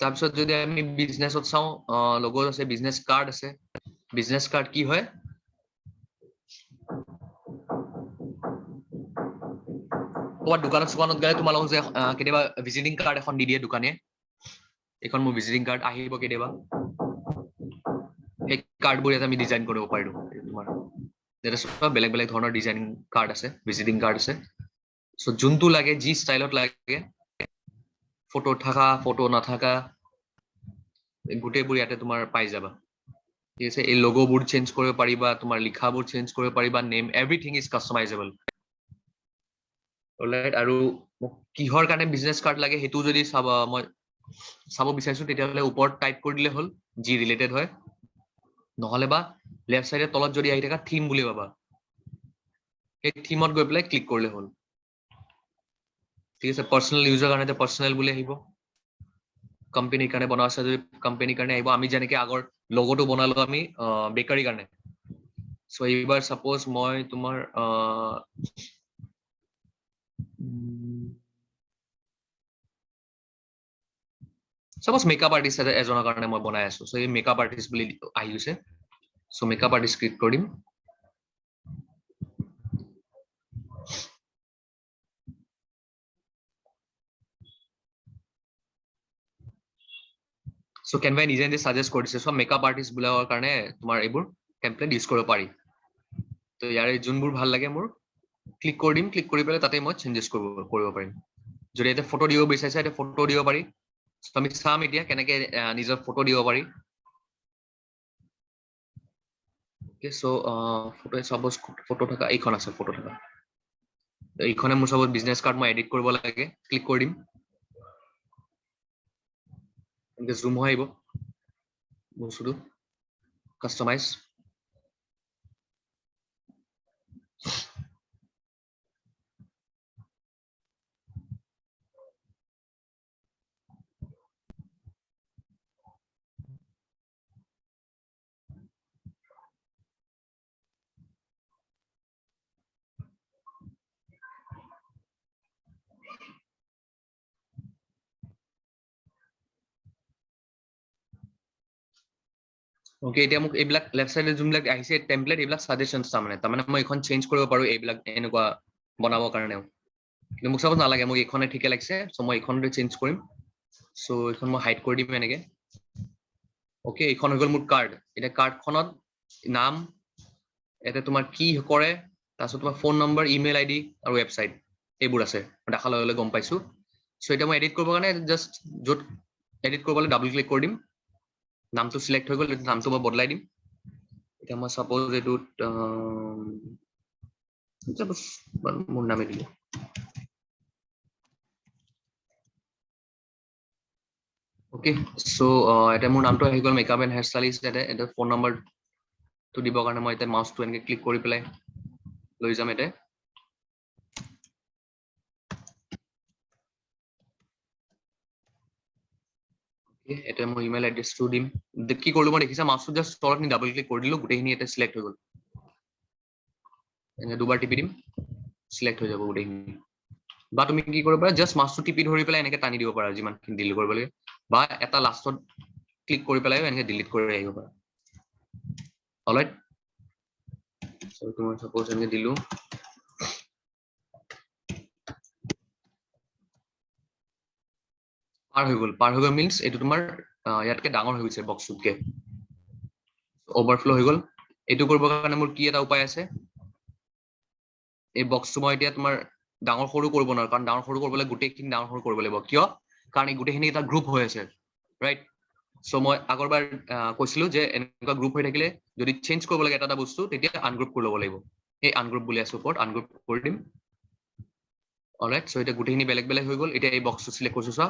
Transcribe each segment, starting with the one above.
তাৰপিছত যদি আমি বিজনেছত চাওঁ লোগো আছে বিজনেস কাৰ্ড আছে বিজনেস কাৰ্ড কি হয় তোমাৰ দোকানত গেলে তোমালোক যে কেতিয়াবা ভিজিটিং কাৰ্ড এখন দি দিয়ে দোকানে এখন মোৰ ভিজিটিং কাৰ্ড আহিব কেতিয়াবা এই কাৰ্ডবোৰ এটা আমি ডিজাইন কৰিব পাৰো তোমাৰ যেটা সব বেলেগ বেলেগ ধৰণৰ ডিজাইনিং কাৰ্ড আছে ভিজিটিং কাৰ্ড আছে সো যোনটো লাগে জি ষ্টাইলত লাগে ফটো থাকা ফটো নাথাকা গোটেইবোৰ ইয়াতে তোমাৰ পাই যাবা ঠিক আছে এই লোগোবোৰ চেঞ্জ কৰিব পাৰিবা তোমাৰ লিখাবোৰ চেঞ্জ কৰিব পাৰিবা name everything is customisable alright আৰু কিহৰ কাৰণে বিজনেস কাৰ্ড লাগে হেতু যদি মই চাব বিচাৰিছো তেতিয়াহলে ওপৰত টাইপ কৰি দিলে হল জি ৰিলেটেড হয় নহলে বা লেফট সাইডে তলত যদি আহি থকা থিম বুলি পাবা এই থিমত গৈ পেলাই ক্লিক কৰিলে হল ঠিক আছে পাৰ্সোনাল ইউজাৰ কাৰণে পাৰ্সোনাল বুলি আহিব কোম্পানীৰ কাৰণে বনোৱা আছে যদি কোম্পানীৰ কাৰণে আহিব আমি যেনেকৈ আগৰ লোগোটো বনালো আমি বেকাৰী কাৰণে সো এইবাৰ সাপোজ মই তোমাৰ সাপোজ মেকআপ আৰ্টিষ্ট এজনৰ কাৰণে মই বনাই আছো সো এই মেকআপ আৰ্টিষ্ট বুলি আহি গৈছে সো মেকআপ আৰ্টিষ্ট ক্লিক কৰিম সো কেনভাই নিজে নিজে সাজেষ্ট কৰিছে সব মেকআপ আৰ্টিষ্ট বিলাকৰ কাৰণে তোমাৰ এইবোৰ টেমপ্লেট ইউজ কৰিব পাৰি তো ইয়াৰে যোনবোৰ ভাল লাগে মোৰ ক্লিক কৰি দিম ক্লিক কৰি পেলাই তাতে মই চেঞ্জেছ কৰিব পাৰিম যদি এটা ফটো দিব বিচাৰিছে এটা ফটো দিব পাৰি সো আমি চাম এতিয়া কেনেকৈ নিজৰ ফটো দিব পাৰি okay so photo suppose photo থকা এইখন আছে ফটো থকা এইখনে মোৰ সাপোজ বিজনেস কাৰ্ড মই এডিট কৰিব লাগে ক্লিক কৰি দিম এনেকৈ জুম হৈ আহিব বস্তুটো কাস্টমাইজ ওকে এতিয়া মোক এইবিলাক লেফট সাইডে যোনবিলাক আহিছে টেমপ্লেট এইবিলাক সাজেশনস তাৰমানে মই এখন চেঞ্জ কৰিব পাৰো এইবিলাক এনেকুৱা বনাবৰ কাৰণেও কিন্তু মোক সাপোজ নালাগে মোক এইখনে ঠিকে লাগিছে সো মই এইখনতে চেঞ্জ কৰিম সো এইখন মই হাইড কৰি দিম এনেকৈ ওকে এইখন হৈ গ'ল মোৰ কাৰ্ড এতিয়া কাৰ্ডখনত নাম এটা তোমাৰ কি কৰে তাৰপিছত তোমাৰ ফোন নম্বৰ ইমেইল আইডি আৰু ৱেবছাইট এইবোৰ আছে দেখা লগে লগে গম পাইছো সো এতিয়া মই এডিট কৰিবৰ কাৰণে জাষ্ট য'ত এডিট কৰিবলৈ ডাবল ক্লিক কৰি দিম নামটো সিলেক্ট হৈ গ'ল নামটো মই বদলাই দিম এতিয়া মই সাপোজ এইটোত মোৰ নামে দিলো ওকে সো এটা মোৰ নামটো আহি গ'ল মেকআপ এণ্ড হেয়াৰ ষ্টাইলিষ্ট এটা ফোন নম্বৰটো দিবৰ কাৰণে মই এতিয়া মাউচটো এনেকৈ ক্লিক কৰি পেলাই লৈ যাম এটা এটা মই ইমেইল এড্ৰেছটো দিম কি কৰিলো মই দেখিছা মাউচটো জাষ্ট তলত নি ডাবল ক্লিক কৰি দিলো গোটেইখিনি এটা সিলেক্ট হৈ গ'ল এনে দুবাৰ টিপি দিম সিলেক্ট হৈ যাব গোটেইখিনি বা তুমি কি কৰিব পাৰা জাষ্ট মাউচটো টিপি ধৰি পেলাই এনেকৈ টানি দিব পাৰা যিমানখিনি ডিলিট কৰিব লাগে বা এটা লাষ্টত ক্লিক কৰি পেলাই এনেকৈ ডিলিট কৰি আহিব পাৰা অলৰাইট সো তোমাৰ সাপোজ এনেকৈ দিলো পাৰ হৈ গ'ল মিন্স এইটো তোমাৰ ইয়াতকে ডাঙৰ হৈ গৈছে বক্সটোতকে অভাৰফ্লো হৈ গ'ল এইটো কৰিবৰ কাৰণে মোৰ কি এটা উপায় আছে এই বক্সটো মই এতিয়া তোমাৰ ডাঙৰ সৰু কৰিব নোৱাৰো কাৰণ ডাঙৰ সৰু কৰিবলৈ গোটেইখিনি ডাঙৰ সৰু কৰিব লাগিব কিয় কাৰণ এই গোটেইখিনি এটা গ্ৰুপ হৈ আছে ৰাইট সো মই আগৰবাৰ কৈছিলো যে এনেকুৱা গ্ৰুপ হৈ থাকিলে যদি চেঞ্জ কৰিব লাগে এটা বস্তু তেতিয়া আনগ্ৰুপ কৰি ল'ব লাগিব এই আনগ্ৰুপ বুলি আছে ওপৰত আনগ্ৰুপ কৰি দিম অলৰাইট সো এতিয়া গোটেইখিনি বেলেগ বেলেগ হৈ গ'ল এতিয়া এই বক্সটো সিলেক্ট কৰিছো চোৱা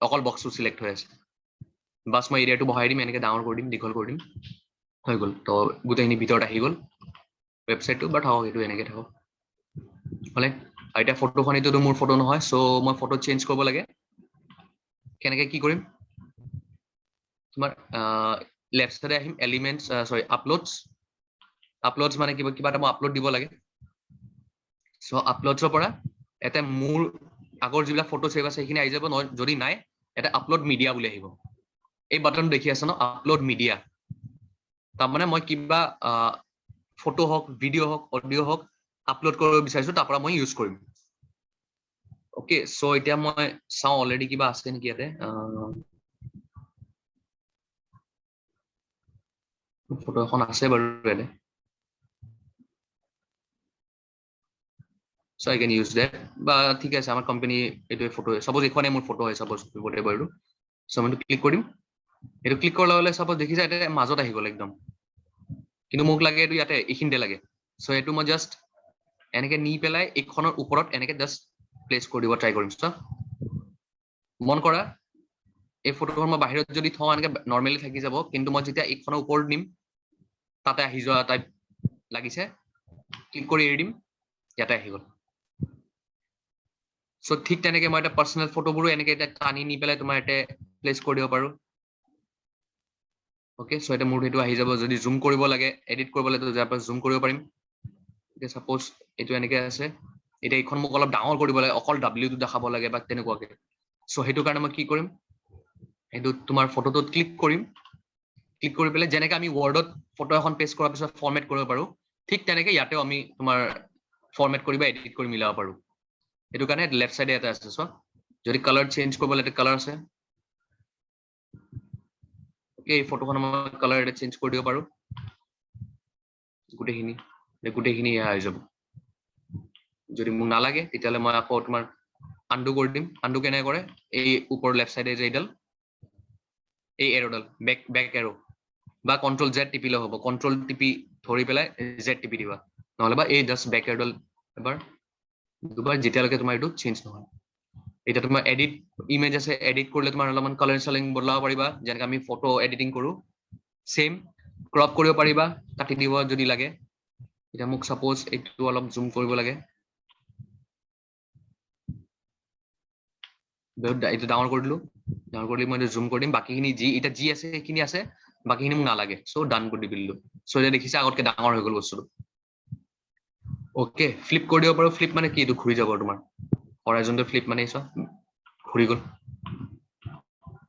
অকল বক্সটো সিলেক্ট হৈ আছে বাস মই এৰিয়াটো বহাই দিম এনেকৈ ডাঙৰ কৰি দিম দীঘল কৰি দিম হৈ গ'ল তো গোটেইখিনি ভিতৰত আহি গ'ল ৱেবছাইটটো বা থাকক এইটো এনেকৈ থাকক হলে এতিয়া ফটোখন এইটোতো মোৰ ফটো নহয় সো মই ফটো চেঞ্জ কৰিব লাগে কেনেকৈ কি কৰিম তোমাৰ লেফট সাইডে আহিম এলিমেন্টছ সৰি আপলোডছ মানে কিবা এটা মই আপলোড দিব লাগে সো আপলোডছৰ পৰা এটা মোৰ আগৰ যিবিলাক ফটো সেভ আছে সেইখিনি আহি যাব যদি নাই এটা আপলোড মিডিয়া বুলি আহিব এই বাটন দেখি আছে ন আপলোড মিডিয়া তাৰমানে মই কিবা ফটো হওক ভিডিঅ' হওক অডিঅ' হওক আপলোড কৰিব বিচাৰিছো তাৰ পৰা মই ইউজ কৰিম ওকে সো এতিয়া মই চাও অলৰেডি কিবা আছে নেকি ইয়াতে ফটো এখন আছে বাৰু এনে so I can use that বা ঠিক আছে আমাৰ কোম্পানি এটো ফটো সাপোজ এখানে মোৰ ফটো হয় সাপোজ whatever so আমি ক্লিক কৰিম এটো ক্লিক কৰাৰ লগে সাপোজ দেখিছা এটা মাজত আহি গল একদম কিন্তু মোক লাগে এটো ইয়াতে এইখিনতে লাগে so এটো মই জাস্ট এনেকে নি পেলাই এইখনৰ ওপৰত এনেকে জাস্ট প্লেস কৰি দিব ট্ৰাই কৰিম so মন কৰা এই ফটোখন মই বাহিৰত যদি থওঁ এনেকে নৰমালি থাকি যাব কিন্তু মই যেতিয়া এইখনৰ ওপৰত নিম তাতে আহি যোৱা টাইপ লাগিছে ক্লিক কৰি এৰি দিম ইয়াতে আহি গল সো ঠিক তেনেকে মই এটা পাৰ্সোনাল ফটোবোৰো এনেকে এটা টানি নি পেলাই তোমাৰ এতে প্লেস কৰি দিব পাৰো ওকে সো এটা মোৰ হেতু আহি যাব যদি জুম কৰিব লাগে এডিট কৰিব লাগে তো যাৰ পৰা জুম কৰিব পাৰিম এতিয়া সাপোজ এটো এনেকে আছে এটা এইখন মোক অলপ ডাঙৰ কৰিব লাগে অকল w টো দেখাব লাগে বা তেনেকুৱাকে সো হেতু কাৰণে মই কি কৰিম এটো তোমাৰ ফটোটোত ক্লিক কৰিম ক্লিক কৰি পেলাই যেনেকে আমি ওয়াৰ্ডত ফটো এখন পেস্ট কৰাৰ পিছত ফৰমেট কৰিব পাৰো ঠিক তেনেকে ইয়াতেও আমি তোমাৰ ফৰমেট কৰি বা এডিট কৰি মিলাব পাৰো এটো কাৰণে লেফট সাইডে এটা আছে সো যদি কালাৰ চেঞ্জ কৰিব লাগে কালাৰ আছে ওকে এই ফটোখন মই কালাৰ এটা চেঞ্জ কৰি দিব পাৰো গুটেখিনি আহি যাব যদি মোক নালাগে তেতিয়ালে মই আকৌ তোমাৰ আনডু কৰি দিম আনডু কেনে কৰে এই ওপৰ লেফট সাইডে যে এইডাল এই এৰোডাল বেক এৰো বা কন্ট্ৰোল জেড টিপিলে হ'ব কন্ট্ৰোল টিপি ধৰি পেলাই জেড টিপি দিবা নহলে বা এই জাস্ট বেক এৰোডাল এবাৰ দুবাৰ যেতিয়ালৈকে তোমাৰ এইটো চেঞ্জ নহয় এটা তোমাৰ এডিট ইমেজ আছে এডিট কৰিলে তোমাৰ অলপমান কালাৰ সেলিং বদলাব পাৰিবা যেনেকৈ আমি ফটো এডিটিং কৰো সেম ক্ৰপ কৰিব পাৰিবা কাটি দিব যদি লাগে এটা মোক সাপোজ এইটো অলপ জুম কৰিব লাগে এইটো ডাউন কৰি দিলো ডাউন কৰি মই জুম কৰি দিম বাকিখিনি যি এটা যি আছে সেইখিনি আছে বাকিখিনি মোক নালাগে সো ডান কৰি দিলো সো এটা দেখিছা আগতকে ডাঙৰ হৈ গল বস্তুটো ওকে ফ্লিপ কৰি দিব পাৰো ফ্লিপ মানে কি এইটো ঘূৰি যাব তোমাৰ হৰাইজন্টেল ফ্লিপ মানে এইটো ঘূৰি গল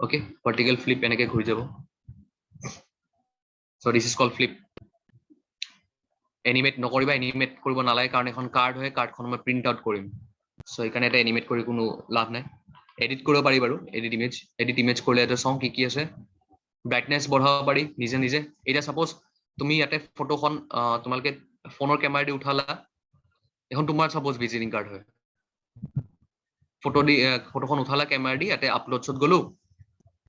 ওকে ভাৰ্টিক্যাল ফ্লিপ এনেকে ঘূৰি যাব so this is called flip animate নকৰিবা এনিমেট কৰিব নালাগে কাৰণ এখন কাৰ্ড হয় কাৰ্ডখন মই প্ৰিন্ট আউট কৰিম সো এখানে এটা এনিমেট কৰি কোনো লাভ নাই এডিট কৰিব পাৰি বাৰু এডিট ইমেজ কৰিলে এটা চাও কি আছে ব্ৰাইটনেস বঢ়াব পাৰি নিজে নিজে এটা সাপোজ তুমি ইয়াতে ফটোখন তোমালকে ফোনৰ ক্যামেৰা দি উঠালা এখন তোমাৰ সাপোজ ভিজিটিং কাৰ্ড হয় ফটোখন উঠালা ক্যামেৰা দি ইয়াতে আপলোডছত গলো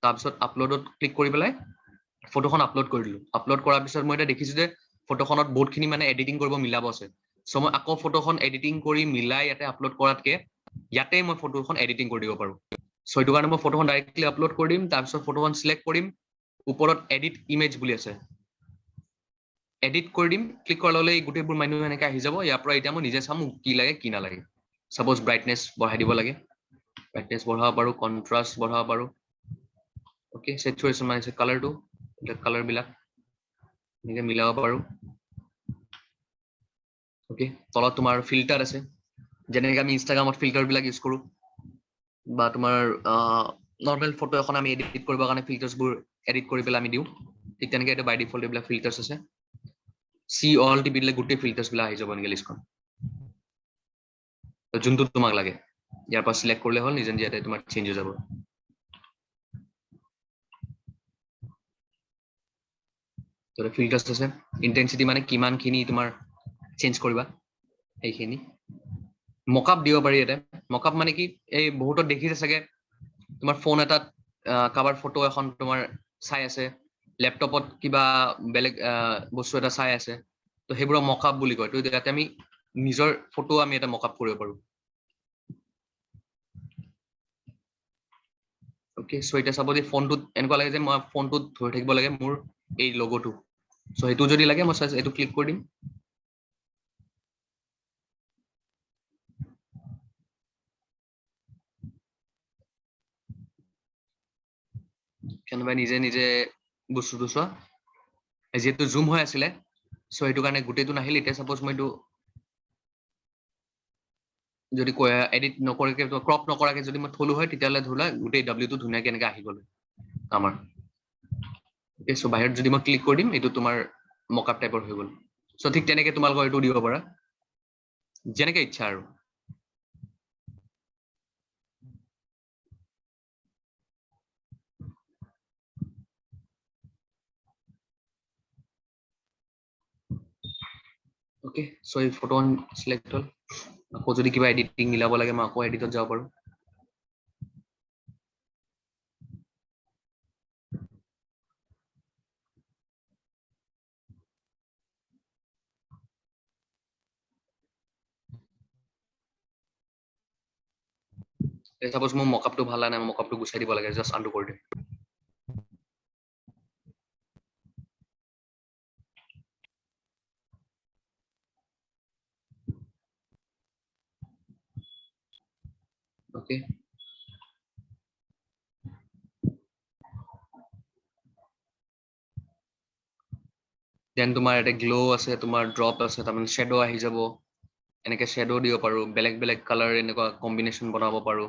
তাৰপিছত আপলোডত ক্লিক কৰি পেলাই ফটোখন আপলোড কৰি দিলো আপলোড কৰাৰ পিছত মই এটা দেখিছো যে ফটোখনত বহুতখিনি মানে এডিটিং কৰিব মিলাব আছে সো মই আকৌ ফটোখন এডিটিং কৰি মিলাই ইয়াতে আপলোড কৰাতকে ইয়াতে মই ফটোখন এডিটিং কৰি দিব পাৰো সো এইটো কাৰণে মই ফটোখন ডাইৰেক্টলি আপলোড কৰি দিম তাৰপিছত ফটোখন সিলেক্ট কৰিম ওপৰত এডিট ইমেজ বুলি আছে এডিট কৰি দিম ক্লিক কৰাৰ লগে গোটেইবোৰ মেনু এনেকে আহি যাব ইয়াৰ পৰা এতিয়া মই নিজে চাম কি লাগে কি নালাগে সাপোজ ব্ৰাইটনেস বঢ়াই দিব লাগে ব্ৰাইটনেস বঢ়াব পাৰো কন্ট্ৰাষ্ট বঢ়াব পাৰো ওকে স্যাচুৰেশন মানে কালাৰটো কালাৰ বিলাক এনেকে মিলাব পাৰো ওকে তলত তোমাৰ ফিল্টাৰ আছে যেনেকৈ আমি ইনষ্টাগ্ৰামত ফিল্টাৰ বিলাক ইউজ কৰো বা তোমাৰ নৰ্মেল ফটো এখন আমি এডিট কৰিবৰ কাৰণে ফিল্টাৰ্সবোৰ এডিট কৰি পেলাই আমি দিও ঠিক তেনেকৈ এটা বাই ডিফল্ট এইবিলাক ফিল্টাৰ্স আছে সি অল টিপি দিলে গোটেই ফিল্টাৰ্স বিলাক আহি যাব এনেকৈ লিষ্টখন যোনটো তোমাক লাগে ইয়াৰ পৰা সিলেক্ট কৰিলে হ'ল নিজে নিজে তোমাৰ চেঞ্জ হৈ যাব তো ফিল্টাৰ্স আছে ইন্টেন্সিটি মানে কিমানখিনি তোমাৰ চেঞ্জ কৰিবা এইখিনি মকআপ দিব পাৰি এটা মকআপ মানে কি এই বহুতত দেখিছে চাগে তোমাৰ ফোন এটাত কাভাৰ ফটো এখন তোমাৰ চাই আছে ল্যাপটপত কিবা বেলেগ বস্তু এটা চাই আছে তো সেইবোৰ মকআপ বুলি কয় তো ইয়াতে আমি নিজৰ ফটো আমি এটা মকআপ কৰিব পাৰো ওকে সো এটা সাপোজ এই ফোনটোত এনেকুৱা লাগে যে মই ফোনটোত ধৰি থাকিব লাগে মোৰ এই লোগোটো সো হেতু যদি লাগে মই এটো ক্লিক কৰি দিম কেনবা নিজে নিজে বস্তুটো চোৱা যেহেতু জুম হৈ আছিলে সো হেতু কাৰণে গোটেইটো নাহিল এতিয়া সাপোজ মই এইটো যদি এডিট নকৰাকে ক্ৰপ নকৰাকে যদি মই থলো হয় তেতিয়ালে ধৰিলা গোটেই w টো ধুনীয়াকে এনেকে আহি গল আমাৰ সো বাহিৰত যদি মই ক্লিক কৰি দিম এইটো তোমাৰ মকআপ টাইপৰ হৈ গ'ল সো ঠিক তেনেকৈ তোমালোকৰ এইটো দিব পাৰা যেনেকৈ ইচ্ছা আৰু ওকে সো এই ফটো সিলেক্ট হ'ল আকৌ যদি কিবা এডিটিং মিলাব লাগে মই আকৌ এডিটত যাব পাৰো সাপোজ মোৰ মকআপটো ভাল নাই মকআপটো গুচাই দিব লাগে জাস্ট আনডু কৰি দিম ওকে দেন তোমাৰ এটা গ্লো আছে তোমাৰ ড্ৰপ আছে তাৰমানে শ্বেডো আহি যাব এনেকে শ্বেডো দিব পাৰো বেলেগ বেলেগ কালাৰ এনেকুৱা কম্বিনেশ্যন বনাব পাৰো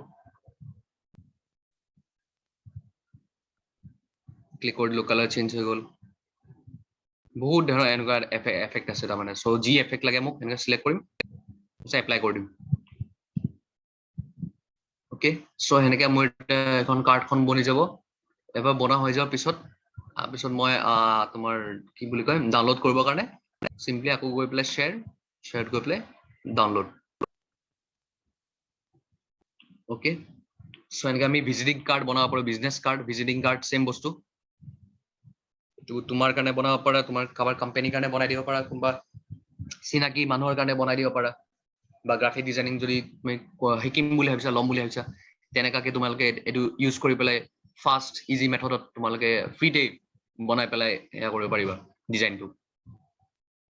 ক্লিক কৰি দিলো কালাৰ চেঞ্জ হৈ গ'ল বহুত ধৰণৰ এনেকুৱা এফেক্ট আছে তাৰমানে সো যি এফেক্ট লাগে মোক এনেকৈ সিলেক্ট কৰিম এপ্লাই কৰি দিম ওকে সো সেনেকে মোৰ এখন কাৰ্ডখন বনি যাব এবাৰ বনা হৈ যোৱাৰ পিছত মই তোমাৰ কি বুলি কয় ডাউনলোড কৰিবৰ কাৰণে চিম্পলি আকৌ গৈ পেলাই শ্বেয়াৰত গৈ পেলাই ডাউনলোড ওকে সো এনেকৈ আমি ভিজিটিং কাৰ্ড বনাব পাৰো business card visiting card same বস্তু তোমাৰ কাৰণে বনাব পাৰা তোমাৰ কাৰোবাৰ কোম্পানীৰ কাৰণে বনাই দিব পাৰা কোনোবা চিনাকি মানুহৰ কাৰণে বনাই দিব পাৰা বা গ্ৰাফিক ডিজাইনিং যদি তুমি শিকিম বুলি ভাবিছা ল'ম বুলি ভাবিছা তেনেকাকে তোমালোকে এইটো ইউজ কৰি পেলাই ফাষ্ট ইজি মেথডত তোমালোকে ফ্ৰীতে বনাই পেলাই এয়া কৰিব পাৰিবা ডিজাইনটো